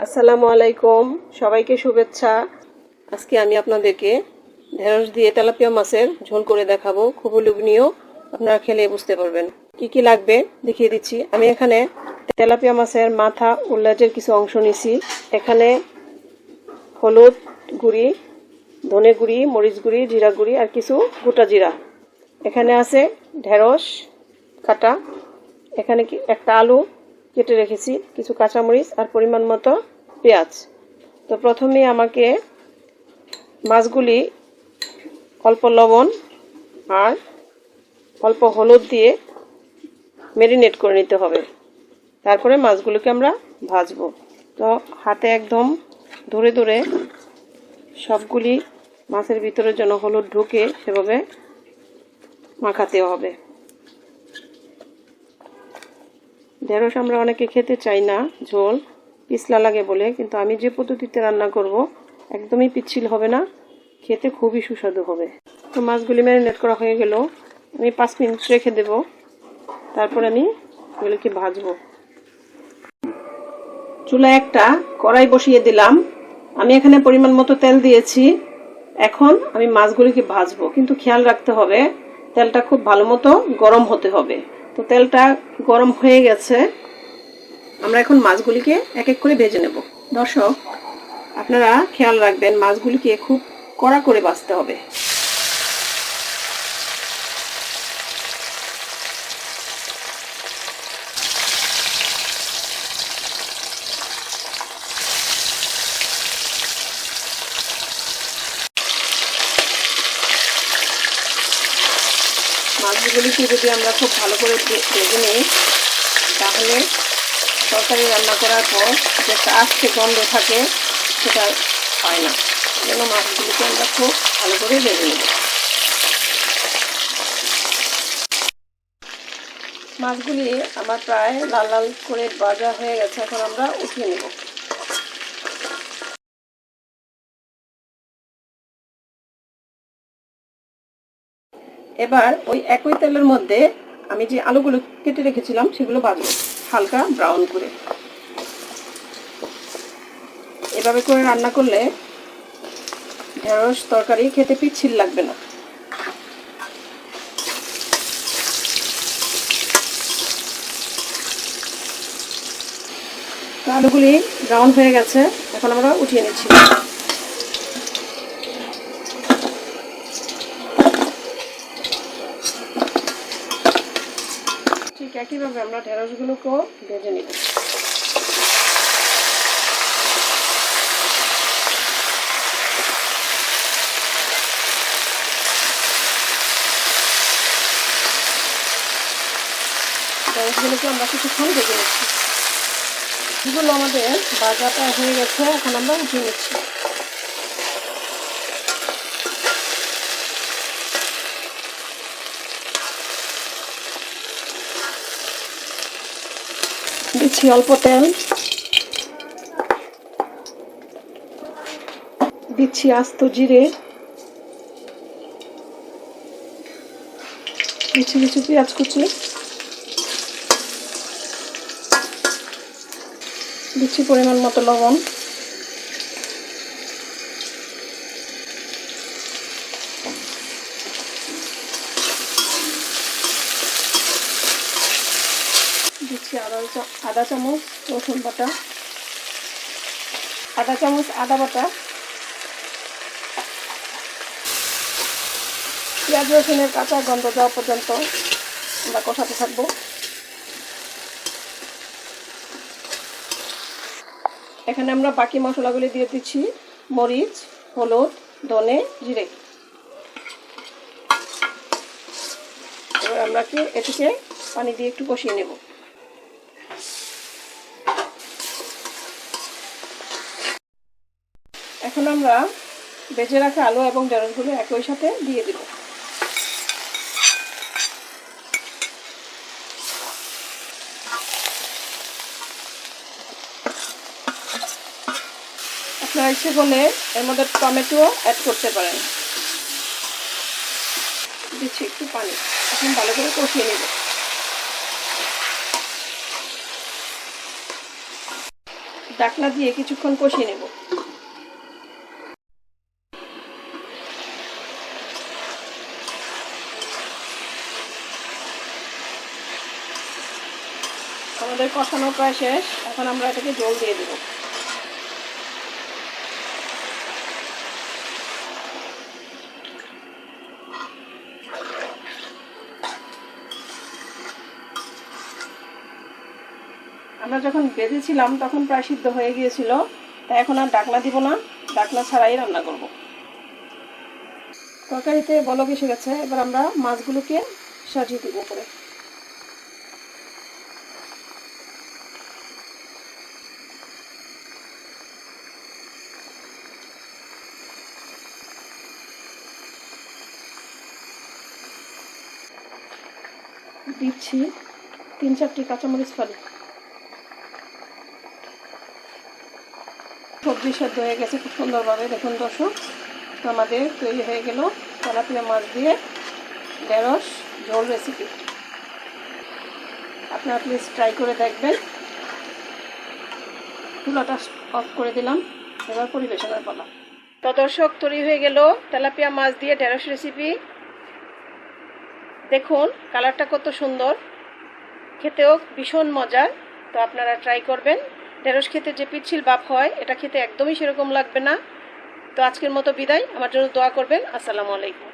আসসালামু আলাইকুম, সবাইকে শুভেচ্ছা। আজকে আমি আপনাদেরকে ঢেঁড়স দিয়ে তেলাপিয়া মাছের ঝোল করে দেখাবো। খুব লোভনীয়, আপনারা খেলে বুঝতে পারবেন। কি কি লাগবে দেখিয়ে দিচ্ছি। আমি এখানে তেলাপিয়া মাছের মাথা ও লেজের কিছু অংশ নিছি। এখানে হলুদ গুঁড়ি, ধনে গুঁড়ি, মরিচ গুঁড়ি, জিরা গুঁড়ি আর কিছু গোটা জিরা। এখানে আছে ঢেঁড়স কাটা। এখানে একটা আলু কেটে রেখেছি, কিছু কাঁচামরিচ আর পরিমাণ মতো পেঁয়াজ। তো প্রথমে আমাকে মাছগুলি অল্প লবণ আর অল্প হলুদ দিয়ে ম্যারিনেট করে নিতে হবে। তারপরে মাছগুলোকে আমরা ভাজবো। তো হাতে একদম ধরে ধরে সবগুলি মাছের ভিতরে যেন হলুদ ঢুকে সেভাবে মাখাতে হবে। ঢেঁড়স আমরা অনেকে খেতে চাই না, ঝোল পিছলা লাগে বলে, কিন্তু আমি যে পদ্ধতিতে রান্না করব একদমই পিচ্ছিল হবে না, খেতে খুবই সুস্বাদু হবে। তো মাছগুলি ম্যারিনেট করা হয়ে গেল, আমি 5 মিনিট রেখে দেব। তারপর আমি এগুলোকে ভাজবো। চুলায় একটা কড়াই বসিয়ে দিলাম। আমি এখানে পরিমাণ মতো তেল দিয়েছি। এখন আমি মাছগুলিকে ভাজবো, কিন্তু খেয়াল রাখতে হবে তেলটা খুব ভালো মতো গরম হতে হবে। তো তেলটা গরম হয়ে গেছে, আমরা এখন মাছগুলিকে এক এক করে ভেজে নেব। দর্শক, আপনারা খেয়াল রাখবেন মাছগুলিকে খুব কড়া করে ভাজতে হবে। মাছগুলিকে যদি আমরা খুব ভালো করে ভেজে নিই, তাহলে তরকারি রান্না করার পর যে একটা আস্তে গন্ধ থাকে সেটা হয় না। যেন মাছগুলিকে আমরা খুব ভালো করে ভেজে নেব। মাছগুলি আমার প্রায় লাল লাল করে ভাজা হয়ে গেছে, এখন আমরা উঠিয়ে নেব। এবার ওই একই তেলের মধ্যে আমি যে আলুগুলো কেটে রেখেছিলাম সেগুলো ভাজবো হালকা ব্রাউন করে। এভাবে করে রান্না করলে ঢেঁড়স তরকারি খেতে পিচ্ছিল লাগবে না। আলুগুলি ব্রাউন হয়ে গেছে, এখন আমরা উঠিয়ে নিচ্ছি। ঠিক একইভাবে আমরা ঢেঁড়সগুলোকেও ভেজে নিব। ঢেঁড়সগুলোকে আমরা কিছুক্ষণ ভেজে নিচ্ছি। এগুলো আমাদের ভাজাটা হয়ে গেছে, এখন আমরা উঠিয়ে নিচ্ছি। দিচ্ছি অল্প তেল, দিচ্ছি আস্ত জিরে, দিচ্ছি কিছু পেঁয়াজ কুচি, দিচ্ছি পরিমাণ মতো লবণ, দিচ্ছি আদা চামচ রসুন বাটা, আধা চামচ আদা বাটা। পেঁয়াজ রসুনের কাঁচা গন্ধ যাওয়া পর্যন্ত আমরা কষাতে থাকবো। এখানে আমরা বাকি মশলাগুলি দিয়ে দিচ্ছি, মরিচ, হলুদ, ধনে, জিরে। এবার আমরা এটিকে পানি দিয়ে একটু কষিয়ে নেব। এখন আমরা ভেজে রাখা আলু এবং ঢেঁড়সগুলো একই সাথে দিয়ে দেব। আপনারা ইচ্ছে করলে এর মধ্যে টমেটো অ্যাড করতে পারেন। দিচ্ছি একটু পানি, এখন ভালো করে কষিয়ে নেব। ঢাকনা দিয়ে কিছুক্ষণ কষিয়ে নেব। আমাদের কষানো প্রায় শেষ, এখন আমরা এটাকে জল দিয়ে দেব। আমরা যখন ভেজেছিলাম তখন প্রায় সিদ্ধ হয়ে গিয়েছিল, তাই এখন আর ঢাকনা দিব না, ঢাকনা ছাড়াই রান্না করব। তরকারিতে বলক এসে গেছে, এবার আমরা মাছগুলোকে সাজিয়ে দিব করে। দিচ্ছি 3-4টি কাঁচামরিচ ফালি। সবজি সেদ্ধ হয়ে গেছে খুব সুন্দরভাবে, দেখুন দর্শক। আমাদের তৈরি হয়ে গেল তেলাপিয়া মাছ দিয়ে ঢেঁড়স ঝোল রেসিপি। আপনারা প্লিজ ট্রাই করে দেখবেন। চুলাটা অফ করে দিলাম, এবার পরিবেশনের পালা। তো দর্শক, তৈরি হয়ে গেল তেলাপিয়া মাছ দিয়ে ঢেঁড়স রেসিপি। দেখুন কালারটা কত সুন্দর, খেতেও ভীষণ মজার। তো আপনারা ট্রাই করবেন। ঢেঁড়স খেতে যে পিচ্ছিল ভাব হয়, এটা খেতে একদমই সেরকম লাগবে না। তো আজকের মতো বিদায়, আমার জন্য দোয়া করবেন। আসসালামু আলাইকুম।